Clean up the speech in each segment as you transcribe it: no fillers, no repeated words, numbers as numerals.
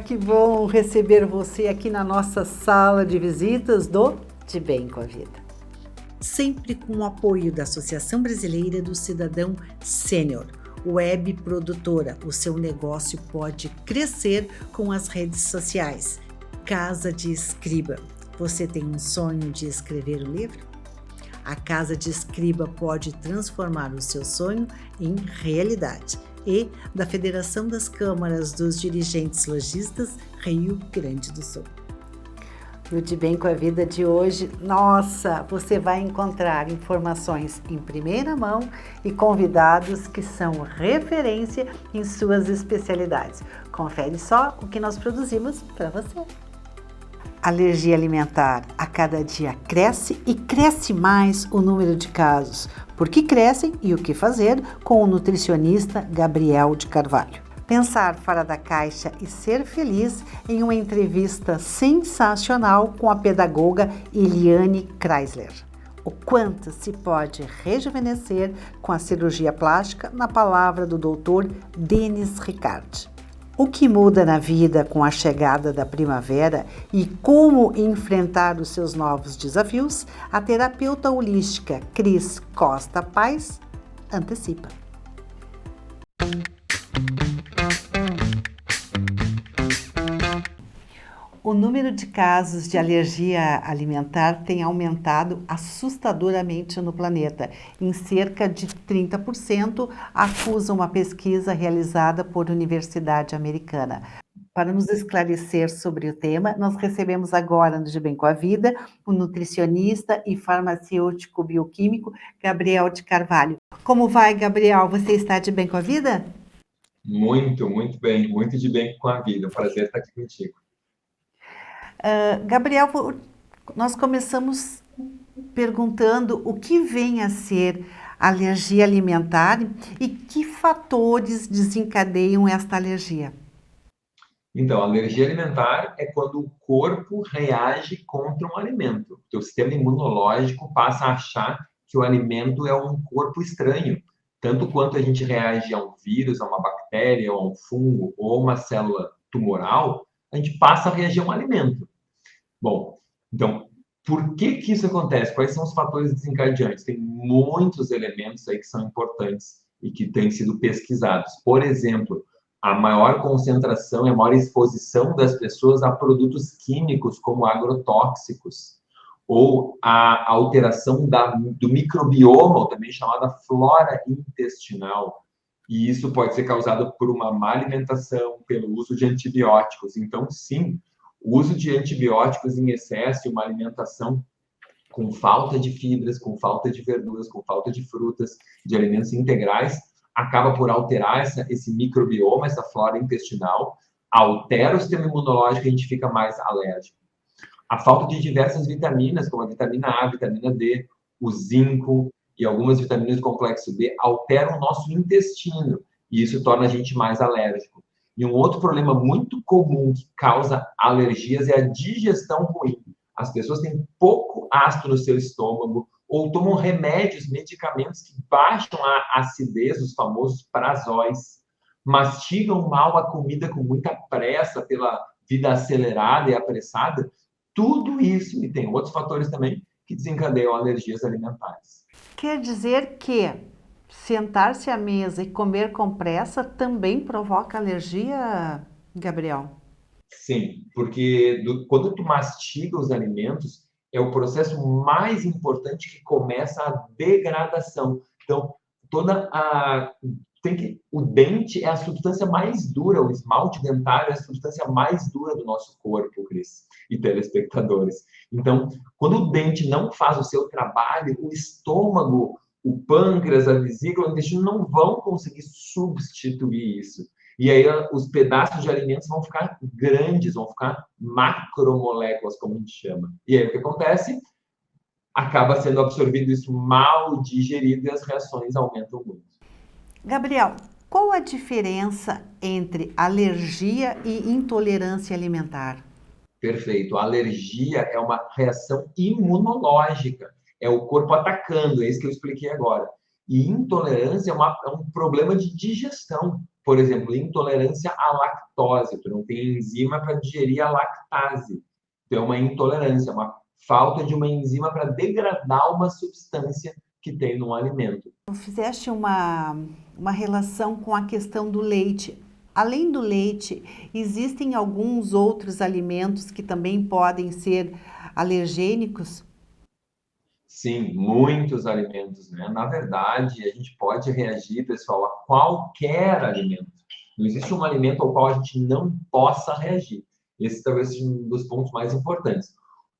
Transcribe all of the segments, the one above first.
que bom receber você aqui na nossa sala de visitas do De Bem com a Vida. Sempre com o apoio da Associação Brasileira do Cidadão Sênior, web produtora. O seu negócio pode crescer com as redes sociais. Casa de Escriba. Você tem um sonho de escrever um livro? A Casa de Escriba pode transformar o seu sonho em realidade. E da Federação das Câmaras dos Dirigentes Lojistas, Rio Grande do Sul. No De Bem com a Vida de hoje, nossa, você vai encontrar informações em primeira mão e convidados que são referência em suas especialidades. Confere só o que nós produzimos para você. Alergia alimentar. A cada dia cresce e cresce mais o número de casos. Por que crescem e o que fazer com o nutricionista Gabriel de Carvalho. Pensar fora da caixa e ser feliz em uma entrevista sensacional com a pedagoga Eliane Kreisler. O quanto se pode rejuvenescer com a cirurgia plástica, na palavra do Dr. Denis Ricardi. O que muda na vida com a chegada da primavera e como enfrentar os seus novos desafios, a terapeuta holística Cris Costa Paz antecipa. O número de casos de alergia alimentar tem aumentado assustadoramente no planeta. Em cerca de 30%, acusa uma pesquisa realizada por Universidade Americana. Para nos esclarecer sobre o tema, nós recebemos agora no De Bem com a Vida o nutricionista e farmacêutico bioquímico Gabriel de Carvalho. Como vai, Gabriel? Você está de bem com a vida? Muito bem, muito de bem com a vida. Um prazer estar aqui contigo. Gabriel, nós começamos perguntando o que vem a ser alergia alimentar e que fatores desencadeiam esta alergia. Então, alergia alimentar é quando o corpo reage contra um alimento. O teu sistema imunológico passa a achar que o alimento é um corpo estranho. Tanto quanto a gente reage a um vírus, a uma bactéria, ou a um fungo, ou a uma célula tumoral, a gente passa a reagir a um alimento. Bom, então, por que que isso acontece? Quais são os fatores desencadeantes? Tem muitos elementos aí que são importantes e que têm sido pesquisados. Por exemplo, a maior concentração e a maior exposição das pessoas a produtos químicos como agrotóxicos, ou a alteração do microbioma, ou também chamada flora intestinal. E isso pode ser causado por uma má alimentação, pelo uso de antibióticos. Então, sim, o uso de antibióticos em excesso e uma alimentação com falta de fibras, com falta de verduras, com falta de frutas, de alimentos integrais, acaba por alterar esse microbioma, essa flora intestinal, altera o sistema imunológico e a gente fica mais alérgico. A falta de diversas vitaminas, como a vitamina A, a vitamina D, o zinco e algumas vitaminas do complexo B, alteram o nosso intestino e isso torna a gente mais alérgico. E um outro problema muito comum que causa alergias é a digestão ruim. As pessoas têm pouco ácido no seu estômago ou tomam remédios, medicamentos que baixam a acidez, os famosos prazóis, mastigam mal a comida com muita pressa pela vida acelerada e apressada. Tudo isso, e tem outros fatores também, que desencadeiam alergias alimentares. Quer dizer que sentar-se à mesa e comer com pressa também provoca alergia, Gabriel? Sim, porque quando tu mastiga os alimentos, é o processo mais importante que começa a degradação. Então, o dente é a substância mais dura, o esmalte dentário é a substância mais dura do nosso corpo, Cris e telespectadores. Então, quando o dente não faz o seu trabalho, o estômago, o pâncreas, a vesícula, o intestino não vão conseguir substituir isso. E aí os pedaços de alimentos vão ficar grandes, vão ficar macromoléculas, como a gente chama. E aí o que acontece? Acaba sendo absorvido isso mal digerido e as reações aumentam muito. Gabriel, qual a diferença entre alergia e intolerância alimentar? Perfeito. A alergia é uma reação imunológica. É o corpo atacando, é isso que eu expliquei agora. E intolerância é um problema de digestão. por exemplo, intolerância à lactose, tu não tem enzima para digerir a lactase. Então, é uma intolerância, uma falta de uma enzima para degradar uma substância que tem num alimento. Fizeste uma relação com a questão do leite. Além do leite, existem alguns outros alimentos que também podem ser alergênicos? Sim, muitos alimentos, né? Na verdade, a gente pode reagir, pessoal, a qualquer alimento. Não existe um alimento ao qual a gente não possa reagir. Esse talvez seja um dos pontos mais importantes.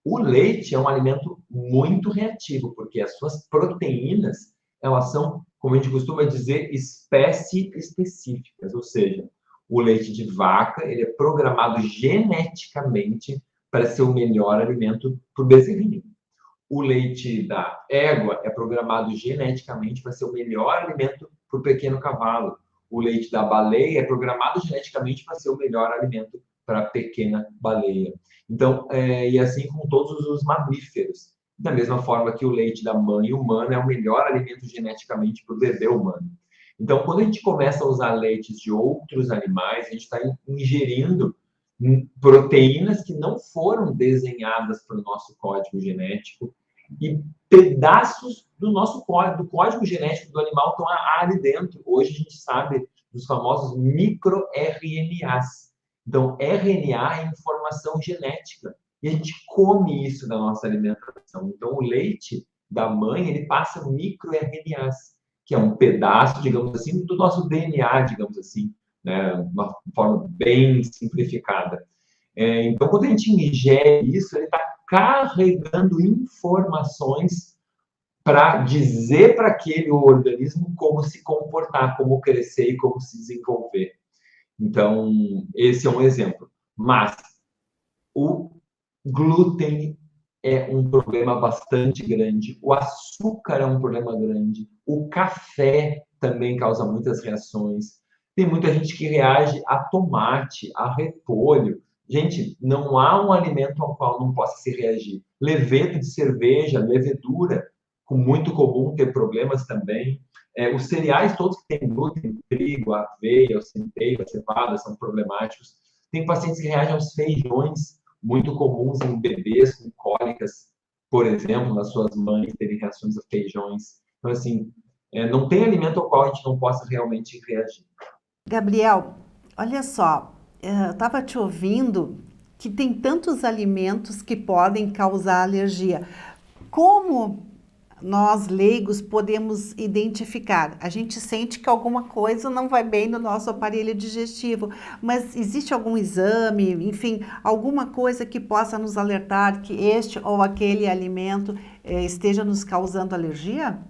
O leite é um alimento muito reativo, porque as suas proteínas, elas são, como a gente costuma dizer, espécie específicas, ou seja, o leite de vaca, ele é programado geneticamente para ser o melhor alimento para o bezerrinho. O leite da égua é programado geneticamente para ser o melhor alimento para o pequeno cavalo. O leite da baleia é programado geneticamente para ser o melhor alimento para a pequena baleia. Então, e assim com todos os mamíferos. Da mesma forma que o leite da mãe humana é o melhor alimento geneticamente para o bebê humano. Então, quando a gente começa a usar leites de outros animais, a gente está ingerindo proteínas que não foram desenhadas para o nosso código genético e pedaços do nosso código, do código genético do animal estão ali dentro. Hoje a gente sabe dos famosos microRNAs. Então, RNA é informação genética e a gente come isso da nossa alimentação. Então, o leite da mãe, ele passa microRNAs, que é um pedaço, digamos assim, do nosso DNA, digamos assim, né? Uma forma bem simplificada. Então, quando a gente ingere isso, ele está carregando informações para dizer para aquele organismo como se comportar, como crescer e como se desenvolver. Então, esse é um exemplo. Mas o glúten é um problema bastante grande, o açúcar é um problema grande, o café também causa muitas reações. Tem muita gente que reage a tomate, a repolho. Gente, não há um alimento ao qual não possa se reagir. Levedo de cerveja, levedura, com muito comum ter problemas também. Os cereais todos que têm glúten, trigo, aveia, o centeio, a cevada, são problemáticos. Tem pacientes que reagem aos feijões, muito comuns em bebês com cólicas, por exemplo, nas suas mães terem reações a feijões. Então, assim, não tem alimento ao qual a gente não possa realmente reagir. Gabriel, olha só, eu estava te ouvindo que tem tantos alimentos que podem causar alergia. Como nós, leigos, podemos identificar? A gente sente que alguma coisa não vai bem no nosso aparelho digestivo, mas existe algum exame, enfim, alguma coisa que possa nos alertar que este ou aquele alimento esteja nos causando alergia?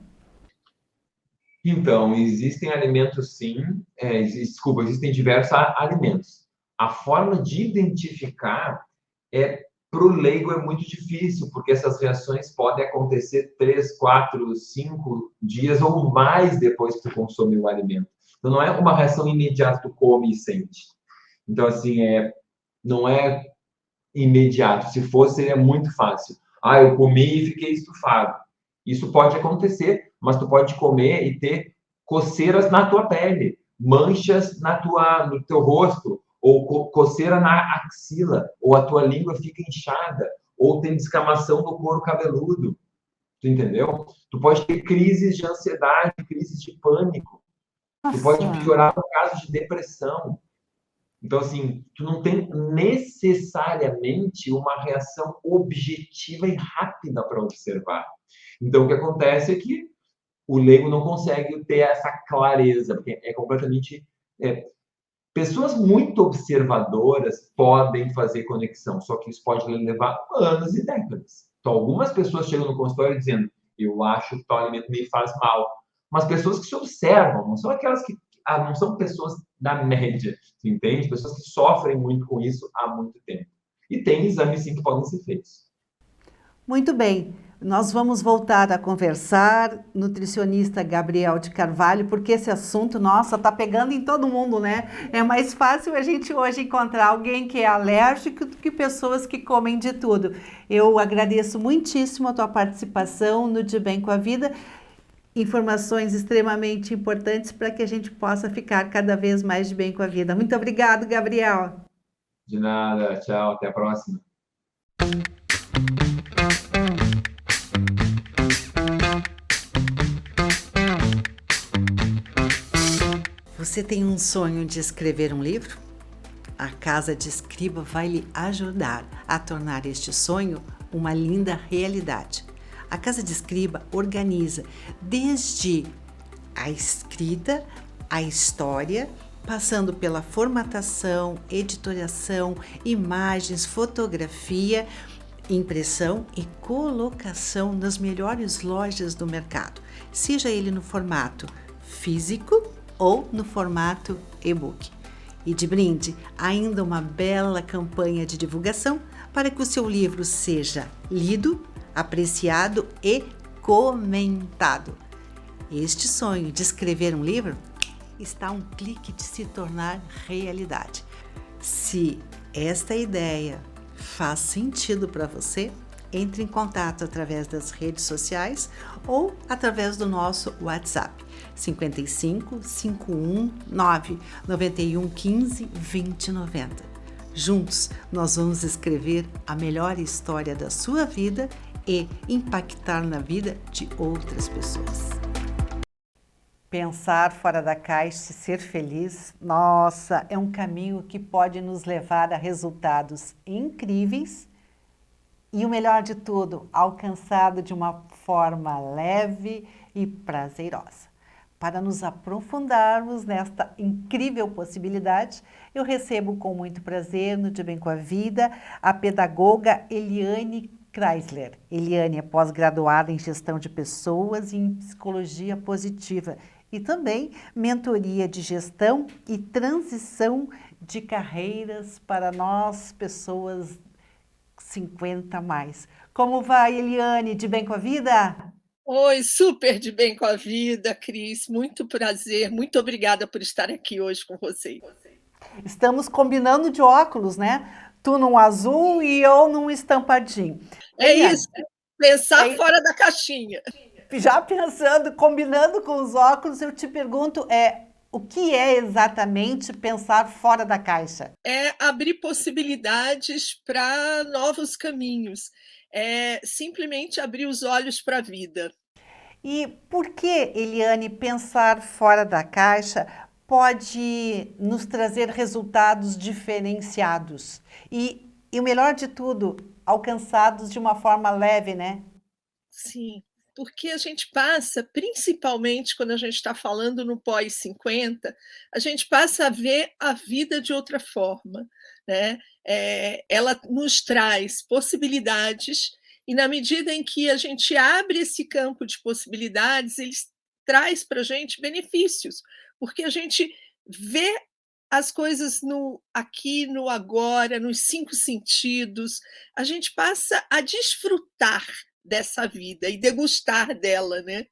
Então, existem alimentos sim, existem diversos alimentos. A forma de identificar para o leigo é muito difícil, porque essas reações podem acontecer 3, 4, 5 dias ou mais depois que tu consome o alimento. Então, não é uma reação imediata, tu come e sente. Então, assim, não é imediato. Se fosse, seria muito fácil. Ah, eu comi e fiquei estufado. Isso pode acontecer, mas tu pode comer e ter coceiras na tua pele, manchas no teu rosto, ou coceira na axila, ou a tua língua fica inchada, ou tem descamação no couro cabeludo. Tu entendeu? Tu pode ter crises de ansiedade, crises de pânico. Tu pode Nossa. piorar no caso de depressão. Então, assim, tu não tem necessariamente uma reação objetiva e rápida para observar. Então, o que acontece é que o leigo não consegue ter essa clareza, porque é completamente. Pessoas muito observadoras podem fazer conexão, só que isso pode levar anos e décadas. Então, algumas pessoas chegam no consultório dizendo: eu acho que tal alimento me faz mal. Mas pessoas que se observam, não são aquelas que. Não são pessoas da média, entende? Pessoas que sofrem muito com isso há muito tempo. E tem exames, sim, que podem ser feitos. Muito bem, nós vamos voltar a conversar, nutricionista Gabriel de Carvalho, porque esse assunto, nossa, tá pegando em todo mundo, né? É mais fácil a gente hoje encontrar alguém que é alérgico do que pessoas que comem de tudo. Eu agradeço muitíssimo a tua participação no De Bem com a Vida informações extremamente importantes para que a gente possa ficar cada vez mais de bem com a vida. Muito obrigado, Gabriel. De nada, tchau, até a próxima. Você tem um sonho de escrever um livro? A Casa de Escriba vai lhe ajudar a tornar este sonho uma linda realidade. A Casa de Escriba organiza desde a escrita, a história, passando pela formatação, editoriação, imagens, fotografia, impressão e colocação nas melhores lojas do mercado, seja ele no formato físico ou no formato e-book. E de brinde, ainda uma bela campanha de divulgação para que o seu livro seja lido, apreciado e comentado. Este sonho de escrever um livro está a um clique de se tornar realidade. Se esta ideia faz sentido para você, entre em contato através das redes sociais ou através do nosso WhatsApp 55 519 91 15 20 90. Juntos nós vamos escrever a melhor história da sua vida e impactar na vida de outras pessoas. Pensar fora da caixa e ser feliz, nossa, é um caminho que pode nos levar a resultados incríveis e o melhor de tudo, alcançado de uma forma leve e prazerosa. Para nos aprofundarmos nesta incrível possibilidade, eu recebo com muito prazer, no De Bem com a Vida, a pedagoga Eliane Chrysler. Eliane é pós-graduada em Gestão de Pessoas e em Psicologia Positiva e também mentoria de gestão e transição de carreiras para nós, pessoas 50 mais. Como vai, Eliane? De bem com a vida? Oi, super de bem com a vida, Cris. Muito prazer, muito obrigada por estar aqui hoje com você. Estamos combinando de óculos, né? Tu num azul e eu num estampadinho. É Eliane, isso, pensar fora da caixinha. Já pensando, combinando com os óculos, eu te pergunto, o que é exatamente pensar fora da caixa? É abrir possibilidades para novos caminhos. É simplesmente abrir os olhos para a vida. E por que, Eliane, pensar fora da caixa pode nos trazer resultados diferenciados? E o melhor de tudo, alcançados de uma forma leve, né? Sim, porque a gente passa, principalmente quando a gente está falando no pós-50, a gente passa a ver a vida de outra forma, né? Ela nos traz possibilidades e na medida em que a gente abre esse campo de possibilidades, ele traz para a gente benefícios, porque a gente vê as coisas no aqui, no agora, nos 5 sentidos, a gente passa a desfrutar dessa vida e degustar dela, né?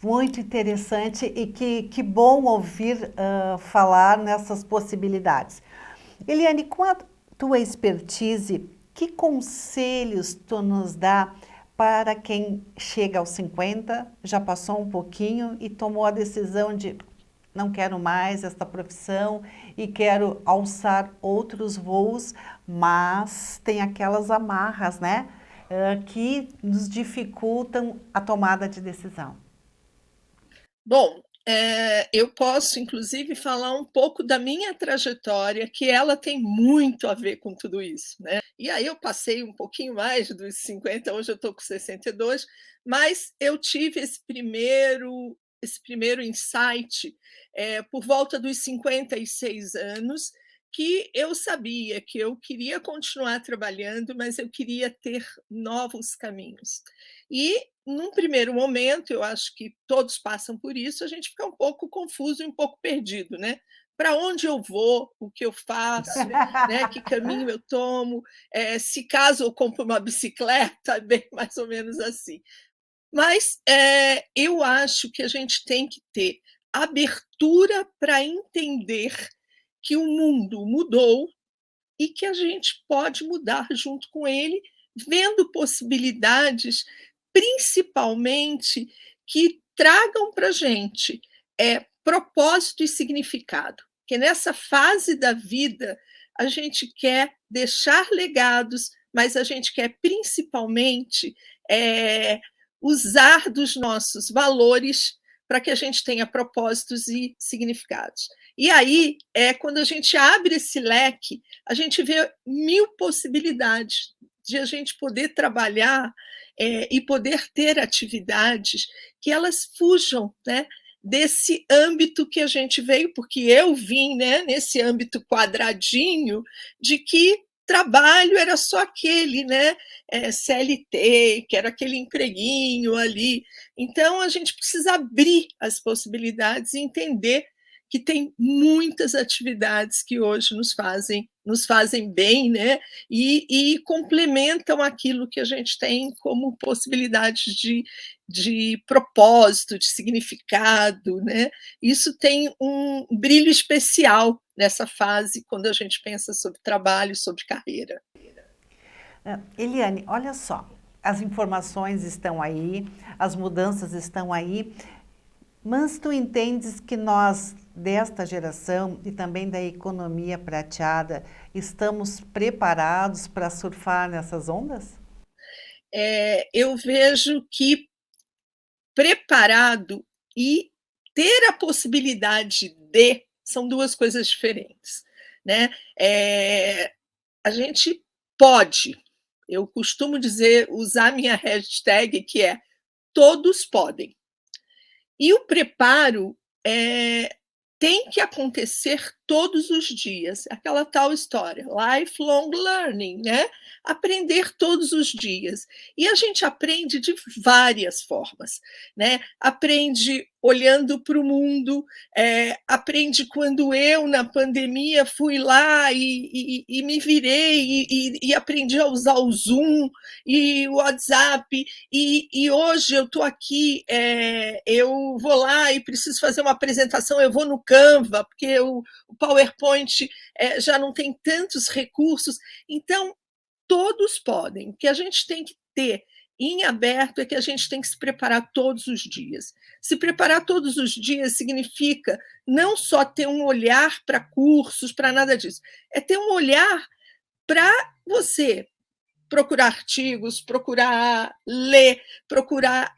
Muito interessante e que bom ouvir falar nessas possibilidades. Eliane, com a tua expertise, que conselhos tu nos dá para quem chega aos 50, já passou um pouquinho e tomou a decisão de não quero mais esta profissão e quero alçar outros voos, mas tem aquelas amarras, né? Que nos dificultam a tomada de decisão. Bom, eu posso, inclusive, falar um pouco da minha trajetória, que ela tem muito a ver com tudo isso, né? E aí eu passei um pouquinho mais dos 50, hoje eu estou com 62, mas eu tive esse primeiro insight por volta dos 56 anos, que eu sabia que eu queria continuar trabalhando, mas eu queria ter novos caminhos. E, num primeiro momento, eu acho que todos passam por isso, a gente fica um pouco confuso e um pouco perdido, né? Para onde eu vou, o que eu faço, né? Que caminho eu tomo, se caso eu compro uma bicicleta, bem mais ou menos assim. Mas eu acho que a gente tem que ter abertura para entender que o mundo mudou e que a gente pode mudar junto com ele, vendo possibilidades principalmente que tragam para a gente propósito e significado, que nessa fase da vida a gente quer deixar legados, mas a gente quer principalmente usar dos nossos valores para que a gente tenha propósitos e significados. E aí, quando a gente abre esse leque, a gente vê 1000 possibilidades de a gente poder trabalhar e poder ter atividades que elas fujam, né, desse âmbito que a gente veio, porque eu vim, né, nesse âmbito quadradinho de que trabalho era só aquele, né, CLT, que era aquele empreguinho ali. Então, a gente precisa abrir as possibilidades e entender que tem muitas atividades que hoje nos fazem bem, né? E complementam aquilo que a gente tem como possibilidades de propósito, de significado, né? Isso tem um brilho especial nessa fase, quando a gente pensa sobre trabalho, sobre carreira. Eliane, olha só, as informações estão aí, as mudanças estão aí, mas tu entendes que nós, desta geração e também da economia prateada, estamos preparados para surfar nessas ondas? Eu vejo que preparado e ter a possibilidade de são duas coisas diferentes, né? A gente pode, eu costumo dizer, usar minha hashtag, que é todos podem. E o preparo tem que acontecer todos os dias, aquela tal história, lifelong learning, né? Aprender todos os dias. E a gente aprende de várias formas, né? Aprende olhando para o mundo, aprende quando eu, na pandemia, fui lá e me virei e aprendi a usar o Zoom e o WhatsApp, e hoje eu estou aqui, eu vou lá e preciso fazer uma apresentação, eu vou no Canva, porque o PowerPoint já não tem tantos recursos. Então, todos podem. O que a gente tem que ter em aberto é que a gente tem que se preparar todos os dias. Se preparar todos os dias significa não só ter um olhar para cursos, para nada disso, é ter um olhar para você procurar artigos, procurar ler, procurar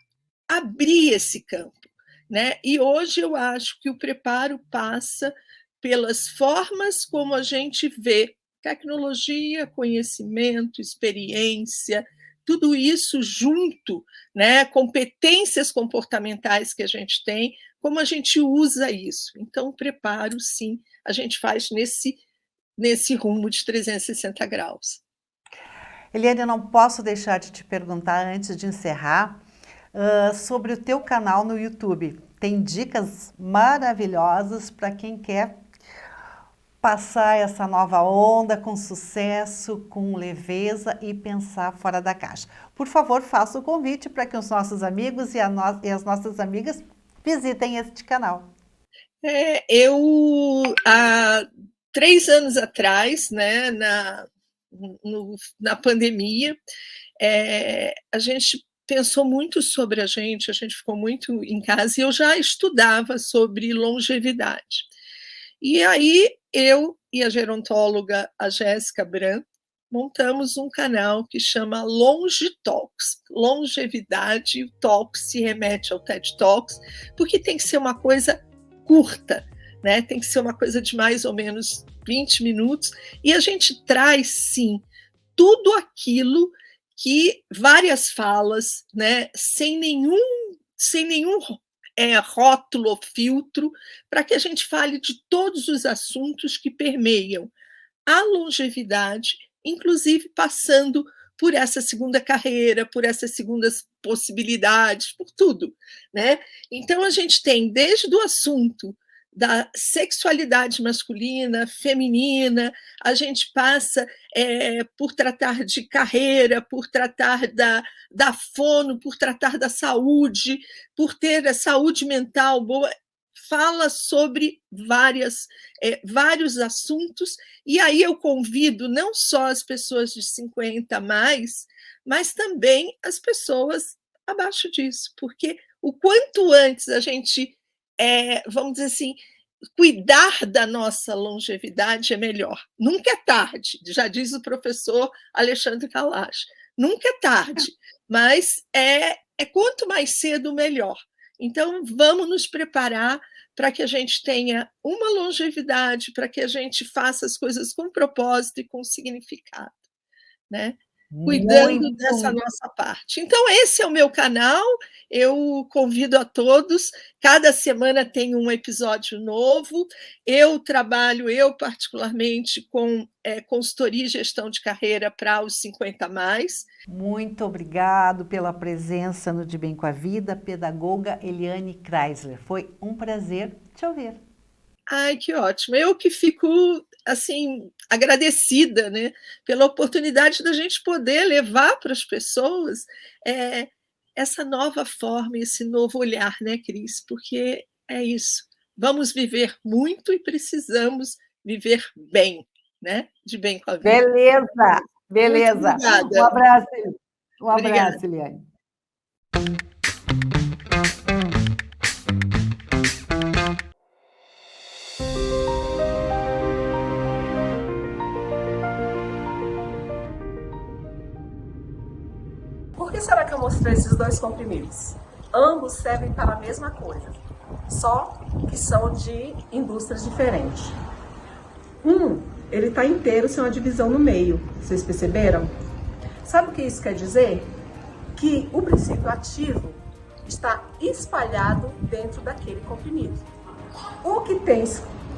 abrir esse campo, né? E hoje eu acho que o preparo passa pelas formas como a gente vê tecnologia, conhecimento, experiência, tudo isso junto, né? Competências comportamentais que a gente tem, como a gente usa isso. Então, o preparo, sim, a gente faz nesse rumo de 360 graus. Eliane, eu não posso deixar de te perguntar, antes de encerrar, sobre o teu canal no YouTube. Tem dicas maravilhosas para quem quer passar essa nova onda com sucesso, com leveza e pensar fora da caixa. Por favor, faça o convite para que os nossos amigos e as nossas amigas visitem este canal. Eu, há 3 anos atrás, né, na pandemia, a gente pensou muito sobre a gente ficou muito em casa, e eu já estudava sobre longevidade. E aí eu e a gerontóloga, a Jéssica Bran, montamos um canal que chama Longe Talks. Longevidade, o Talks se remete ao TED Talks, porque tem que ser uma coisa curta, né? Tem que ser uma coisa de mais ou menos 20 minutos, e a gente traz, sim, tudo aquilo que várias falas, né, sem nenhum rótulo ou filtro, para que a gente fale de todos os assuntos que permeiam a longevidade, inclusive passando por essa segunda carreira, por essas segundas possibilidades, por tudo, né? Então, a gente tem desde o assunto da sexualidade masculina, feminina, a gente passa por tratar de carreira, por tratar da fono, por tratar da saúde, por ter a saúde mental boa, fala sobre vários assuntos, e aí eu convido não só as pessoas de 50 a mais, mas também as pessoas abaixo disso, porque o quanto antes a gente, vamos dizer assim, cuidar da nossa longevidade é melhor. Nunca é tarde, já diz o professor Alexandre Kalash. Nunca é tarde, mas é quanto mais cedo, melhor. Então, vamos nos preparar para que a gente tenha uma longevidade, para que a gente faça as coisas com propósito e com significado, né? Cuidando dessa Muito. nossa parte. Então, esse é o meu canal, eu convido a todos, cada semana tem um episódio novo, eu particularmente, com consultoria e gestão de carreira para os 50 mais. Muito obrigado pela presença no De Bem com a Vida, pedagoga Eliane Kreisler. Foi um prazer te ouvir. Ai, que ótimo. Eu que fico, assim, agradecida, né, pela oportunidade da gente poder levar para as pessoas essa nova forma, esse novo olhar, né, Cris? Porque é isso. Vamos viver muito e precisamos viver bem, né? De bem com a vida. Beleza, beleza. Muito obrigada. Um abraço. Um Obrigada. abraço, Eliane. Por que será que eu mostrei esses dois comprimidos? Ambos servem para a mesma coisa, só que são de indústrias diferentes. Ele está inteiro sem uma divisão no meio, vocês perceberam? Sabe o que isso quer dizer? Que o princípio ativo está espalhado dentro daquele comprimido. O que tem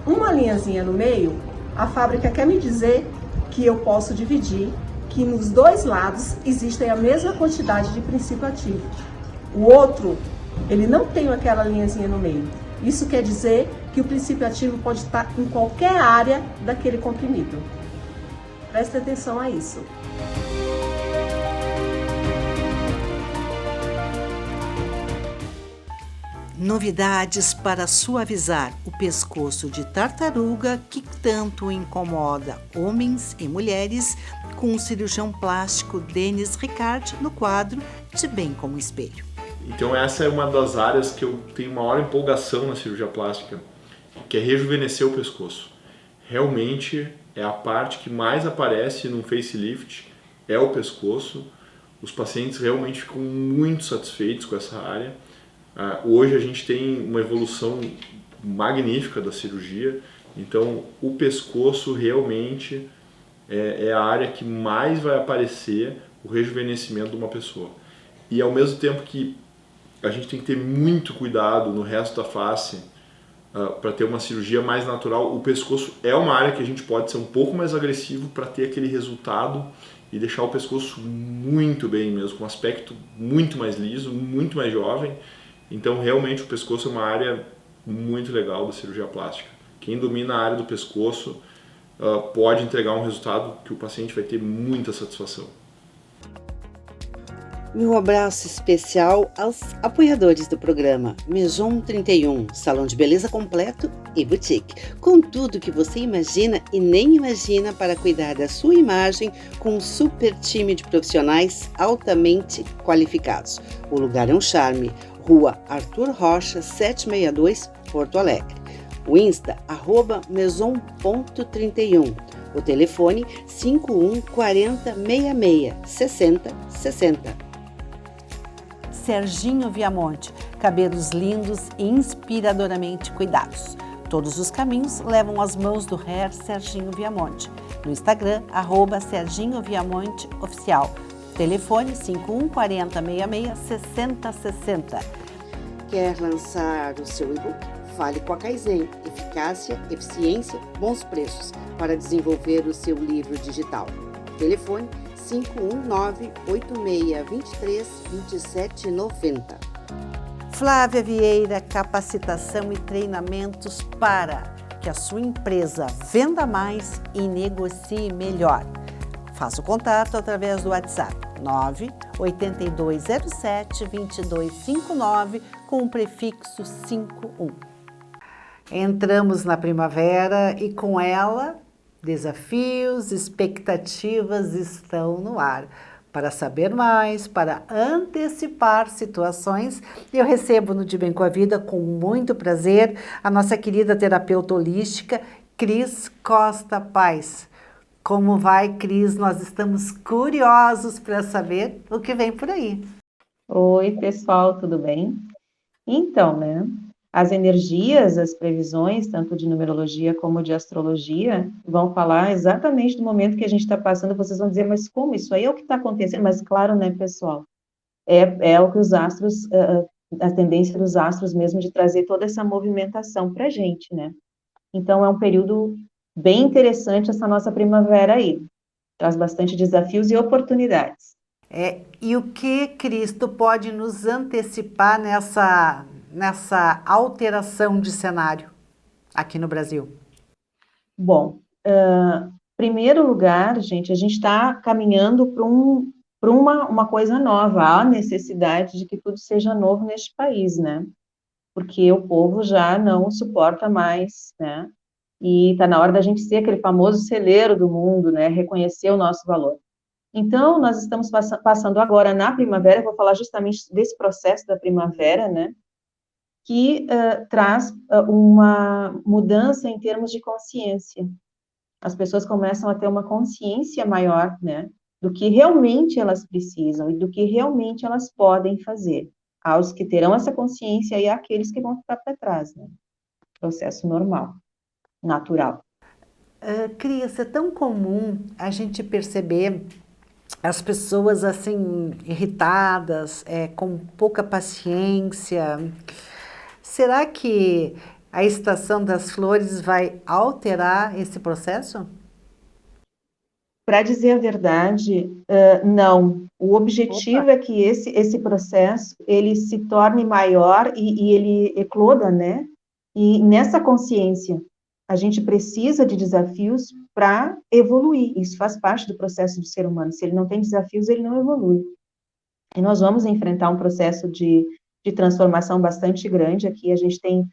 uma linhazinha no meio, a fábrica quer me dizer que eu posso dividir, que nos dois lados existem a mesma quantidade de princípio ativo. O outro, ele não tem aquela linhazinha no meio. Isso quer dizer que o princípio ativo pode estar em qualquer área daquele comprimido. Preste atenção a isso. Novidades para suavizar o pescoço de tartaruga que tanto incomoda homens e mulheres, com o cirurgião plástico Denis Ricard no quadro De Bem como Espelho. Então essa é uma das áreas que eu tenho maior empolgação na cirurgia plástica, que é rejuvenescer o pescoço. Realmente é a parte que mais aparece num facelift, é o pescoço. Os pacientes realmente ficam muito satisfeitos com essa área. Hoje a gente tem uma evolução magnífica da cirurgia, então o pescoço realmente é a área que mais vai aparecer o rejuvenescimento de uma pessoa. E ao mesmo tempo que a gente tem que ter muito cuidado no resto da face para ter uma cirurgia mais natural, o pescoço é uma área que a gente pode ser um pouco mais agressivo para ter aquele resultado e deixar o pescoço muito bem mesmo, com um aspecto muito mais liso, muito mais jovem. Então, realmente, o pescoço é uma área muito legal da cirurgia plástica. Quem domina a área do pescoço pode entregar um resultado que o paciente vai ter muita satisfação. Meu abraço especial aos apoiadores do programa Maison 31, salão de beleza completo e boutique, com tudo que você imagina e nem imagina para cuidar da sua imagem, com um super time de profissionais altamente qualificados. O lugar é um charme. Rua Arthur Rocha, 762, Porto Alegre. O Insta, @maison.31. O telefone 51 40 66 60 60. Serginho Viamonte, cabelos lindos e inspiradoramente cuidados. Todos os caminhos levam às mãos do Hair Serginho Viamonte. No Instagram, @Serginho Viamonte Oficial. Telefone 51 40 66 60 60. Quer lançar o seu e-book? Fale com a Kaizen, eficácia, eficiência, bons preços, para desenvolver o seu livro digital. Telefone 519-8623-2790. Flávia Vieira, capacitação e treinamentos para que a sua empresa venda mais e negocie melhor. Faça o contato através do WhatsApp 98207-2259 com o prefixo 51. Entramos na primavera e com ela, desafios, expectativas estão no ar. Para saber mais, para antecipar situações, eu recebo no De Bem com a Vida, com muito prazer, a nossa querida terapeuta holística, Cris Costa Paz. Como vai, Cris? Nós estamos curiosos para saber o que vem por aí. Oi, pessoal, tudo bem? Então, né, as energias, as previsões, tanto de numerologia como de astrologia, vão falar exatamente do momento que a gente está passando. Vocês vão dizer, mas como? Isso aí é o que está acontecendo? Mas claro, né, pessoal? É o que os astros, a tendência dos astros mesmo de trazer toda essa movimentação para a gente, né? Então, é um período bem interessante essa nossa primavera aí. Traz bastante desafios e oportunidades. E o que Cristo pode nos antecipar nessa alteração de cenário aqui no Brasil? Bom, primeiro lugar, gente, a gente está caminhando para uma coisa nova. Há necessidade de que tudo seja novo neste país, né? Porque o povo já não suporta mais, né? E está na hora da gente ser aquele famoso celeiro do mundo, né? Reconhecer o nosso valor. Então, nós estamos passando agora na primavera, eu vou falar justamente desse processo da primavera, né? Que traz uma mudança em termos de consciência. As pessoas começam a ter uma consciência maior, né? Do que realmente elas precisam e do que realmente elas podem fazer. Aos que terão essa consciência e àqueles que vão ficar para trás, né? Processo normal, natural. Cris, é tão comum a gente perceber as pessoas assim irritadas, com pouca paciência. Será que a estação das flores vai alterar esse processo? Para dizer a verdade, não. O objetivo é que esse processo ele se torne maior e ele ecloda, né? E nessa consciência, a gente precisa de desafios para evoluir. Isso faz parte do processo do ser humano. Se ele não tem desafios, ele não evolui. E nós vamos enfrentar um processo de transformação bastante grande aqui. A gente tem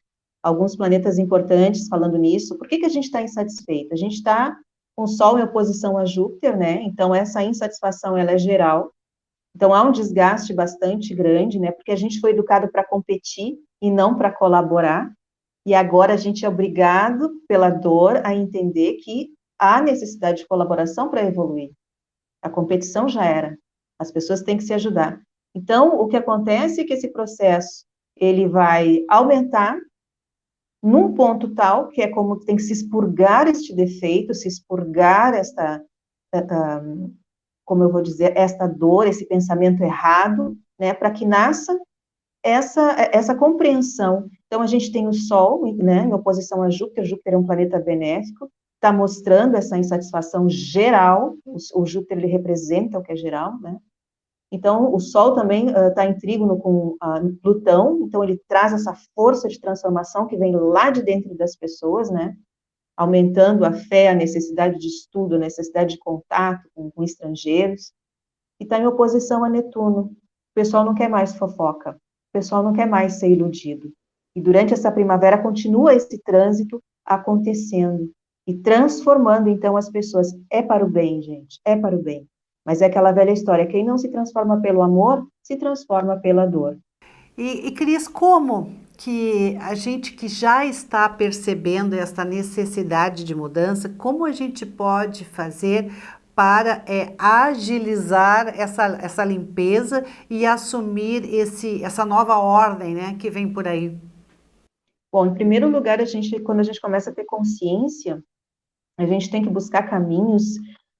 alguns planetas importantes falando nisso. Por que a gente está insatisfeito? A gente está com o Sol em oposição a Júpiter, né? Então, essa insatisfação, ela é geral. Então, há um desgaste bastante grande, né? Porque a gente foi educado para competir e não para colaborar. E agora a gente é obrigado, pela dor, a entender que há necessidade de colaboração para evoluir. A competição já era. As pessoas têm que se ajudar. Então, o que acontece é que esse processo, ele vai aumentar num ponto tal, que é como tem que se expurgar este defeito, se expurgar como eu vou dizer, esta dor, esse pensamento errado, né, para que nasça essa compreensão. Então, a gente tem o Sol, né, em oposição a Júpiter. Júpiter é um planeta benéfico, está mostrando essa insatisfação geral. O Júpiter, ele representa o que é geral, né? Então, o Sol também está em trígono com Plutão, então ele traz essa força de transformação que vem lá de dentro das pessoas, né? Aumentando a fé, a necessidade de estudo, a necessidade de contato com estrangeiros. E está em oposição a Netuno. O pessoal não quer mais fofoca, o pessoal não quer mais ser iludido. E durante essa primavera continua esse trânsito acontecendo e transformando, então, as pessoas. É para o bem, gente, é para o bem. Mas é aquela velha história, quem não se transforma pelo amor, se transforma pela dor. E Cris, como que a gente que já está percebendo essa necessidade de mudança, como a gente pode fazer para agilizar essa limpeza e assumir essa nova ordem, né, que vem por aí? Bom, em primeiro lugar, quando a gente começa a ter consciência, a gente tem que buscar caminhos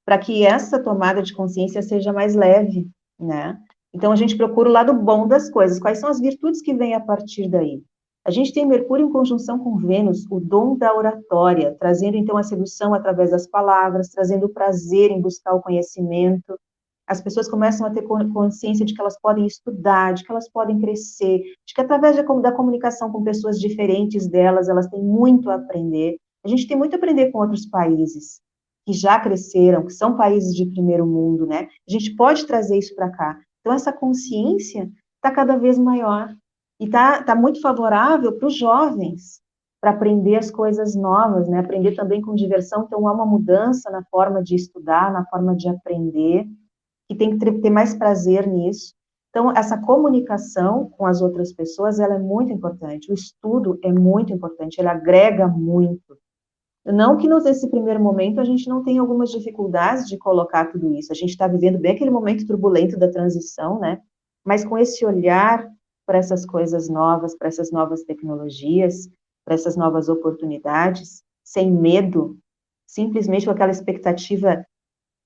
para que essa tomada de consciência seja mais leve, né? Então, a gente procura o lado bom das coisas. Quais são as virtudes que vêm a partir daí? A gente tem Mercúrio em conjunção com Vênus, o dom da oratória, trazendo, então, a sedução através das palavras, trazendo o prazer em buscar o conhecimento. As pessoas começam a ter consciência de que elas podem estudar, de que elas podem crescer, de que através da comunicação com pessoas diferentes delas, elas têm muito a aprender. A gente tem muito a aprender com outros países que já cresceram, que são países de primeiro mundo, né? A gente pode trazer isso para cá. Então, essa consciência está cada vez maior e está muito favorável para os jovens, para aprender as coisas novas, né? Aprender também com diversão. Então, há uma mudança na forma de estudar, na forma de aprender. que tem que ter mais prazer nisso. Então, essa comunicação com as outras pessoas, ela é muito importante. O estudo é muito importante, ele agrega muito. Não que nesse primeiro momento a gente não tenha algumas dificuldades de colocar tudo isso. A gente está vivendo bem aquele momento turbulento da transição, né? Mas com esse olhar para essas coisas novas, para essas novas tecnologias, para essas novas oportunidades, sem medo, simplesmente com aquela expectativa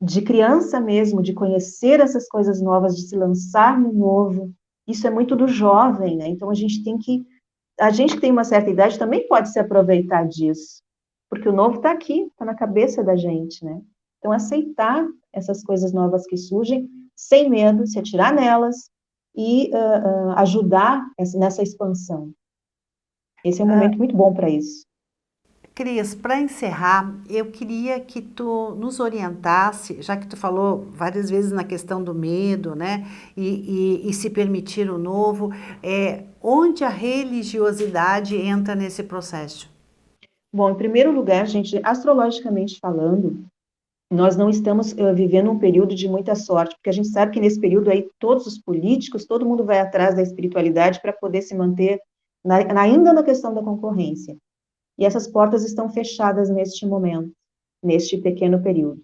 de criança mesmo, de conhecer essas coisas novas, de se lançar no novo. Isso é muito do jovem, né? Então a gente que tem uma certa idade também pode se aproveitar disso, porque o novo está aqui, está na cabeça da gente, né? Então aceitar essas coisas novas que surgem sem medo, se atirar nelas e ajudar nessa expansão. Esse é um momento muito bom para isso. Cris, para encerrar, eu queria que tu nos orientasse, já que tu falou várias vezes na questão do medo, né, e se permitir o novo, onde a religiosidade entra nesse processo? Bom, em primeiro lugar, gente, astrologicamente falando, nós não estamos vivendo um período de muita sorte, porque a gente sabe que nesse período aí todos os políticos, todo mundo vai atrás da espiritualidade para poder se manter ainda na questão da concorrência. E essas portas estão fechadas neste momento, neste pequeno período.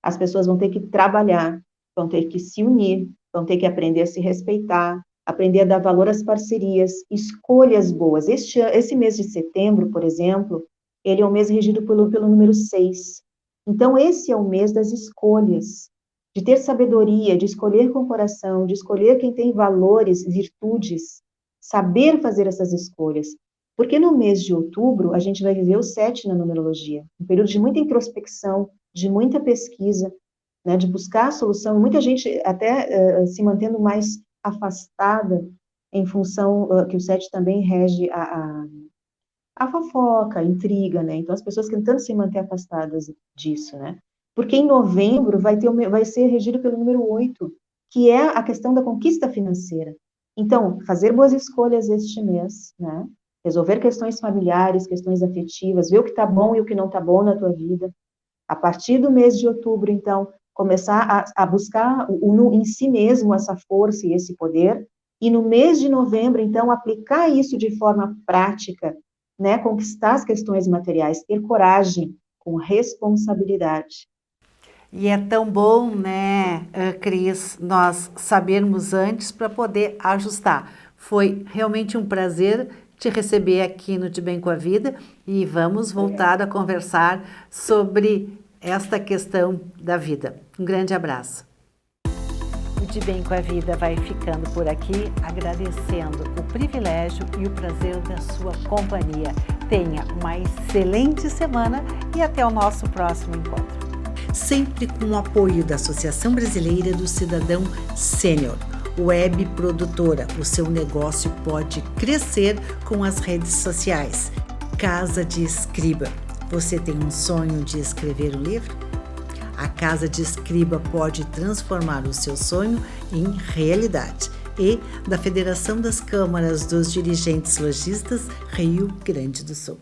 As pessoas vão ter que trabalhar, vão ter que se unir, vão ter que aprender a se respeitar, aprender a dar valor às parcerias, escolhas boas. Esse mês de setembro, por exemplo, ele é um mês regido pelo número 6. Então, esse é o mês das escolhas, de ter sabedoria, de escolher com o coração, de escolher quem tem valores, virtudes, saber fazer essas escolhas. Porque no mês de outubro, a gente vai viver o 7 na numerologia, um período de muita introspecção, de muita pesquisa, né, de buscar a solução, muita gente até se mantendo mais afastada em função que o 7 também rege a fofoca, a intriga, né, então as pessoas tentando se manter afastadas disso, né, porque em novembro vai ser regido pelo número 8, que é a questão da conquista financeira. Então, fazer boas escolhas este mês, né, resolver questões familiares, questões afetivas, ver o que está bom e o que não está bom na tua vida. A partir do mês de outubro, então, começar a buscar em si mesmo essa força e esse poder, e no mês de novembro, então, aplicar isso de forma prática, né, conquistar as questões materiais, ter coragem, com responsabilidade. E é tão bom, né, Cris, nós sabermos antes para poder ajustar. Foi realmente um prazer te receber aqui no De Bem com a Vida e vamos voltar a conversar sobre esta questão da vida. Um grande abraço. O De Bem com a Vida vai ficando por aqui, agradecendo o privilégio e o prazer da sua companhia. Tenha uma excelente semana e até o nosso próximo encontro. Sempre com o apoio da Associação Brasileira do Cidadão Sênior. Web produtora, o seu negócio pode crescer com as redes sociais. Casa de Escriba, você tem um sonho de escrever um livro? A Casa de Escriba pode transformar o seu sonho em realidade. E da Federação das Câmaras dos Dirigentes Lojistas, Rio Grande do Sul.